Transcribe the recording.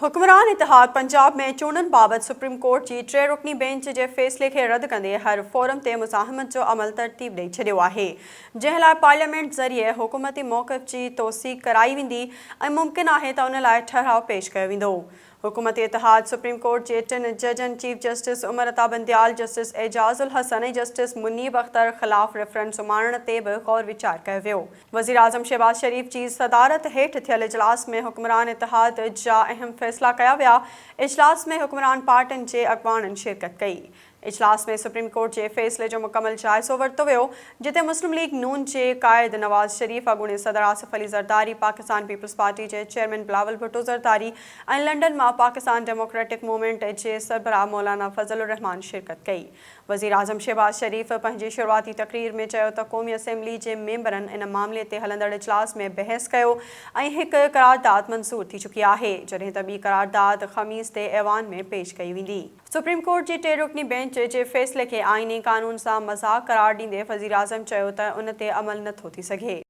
हुक्मरान इतिहाद पंजाब में चूंडनि बाबति सुप्रीम कोर्ट जी 3 रुकनी बेंच जे फ़ैसिले खे रद्द कंदे हर फोरम ते मुज़ाहमत जो अमल तरतीब ॾेई छॾियो आहे, जंहिं लाइ पार्लियामेंट ज़रिए हुकूमती मौक़िफ़ जी तौसीक़ कराई वेंदी ऐं मुमकिन आहे त उन लाइ ठहिराउ पेश कयो वेंदो। हुकूमती इतिहाद सुप्रीम कोर्ट जे 3 जजनि chief justice Umar Ata Bandial, justice Ijazul Hasan ऐं जस्टिस मुनीब अख्तर ख़िलाफ़ रेफरेंस सुम्हारण ते बि गौर विचार कयो वियो। वज़ीर आज़म शहबाज शरीफ़ जी सदारत हेठि थियल इजलास में हुक्मरान इतिहाद जा अहम फ़ैसिला कया विया। इजलास में हुक्मरान पार्टियुनि जे अॻवाननि शिरकत कई। इजलास में सुप्रीम कोर्ट जे फ़ैसिले जो मुकमल जाइज़ो वरितो वियो, जिते मुस्लिम लीग नून जे क़ाइद नवाज़ शरीफ़, अॻूणे सदर आसिफ अली ज़रदारी, पाकिस्तान पीपल्स पार्टी जे चेयरमैन बिलावल भुट्टो ज़रदारी ऐं लंडन मां पाकिस्तान डेमोक्रेटिक मूवमेंट जे सरबराह मौलाना फज़लुर रहमान शिरकत कई। वज़ीर आज़म शहबाज शरीफ़ पंहिंजी शुरूआती तक़रीर में चयो त क़ौमी असेंबली जे मेंबरनि इन मामले ते हलंदड़ इजलास में बहस कयो ऐं हिक करारदाद मंज़ूर थी चुकी आहे, जॾहिं त ॿी करारदाद ख़मीस ते ऐवान में पेश कई वेंदी। सुप्रीम कोर्ट जी 3 रुकनी बेंच जे फ़ैसिले खे आईनी क़ानून सां मज़ाक़ करार ॾींदे वज़ीर आज़म चयो त उन ते अमल नथो थी सघे।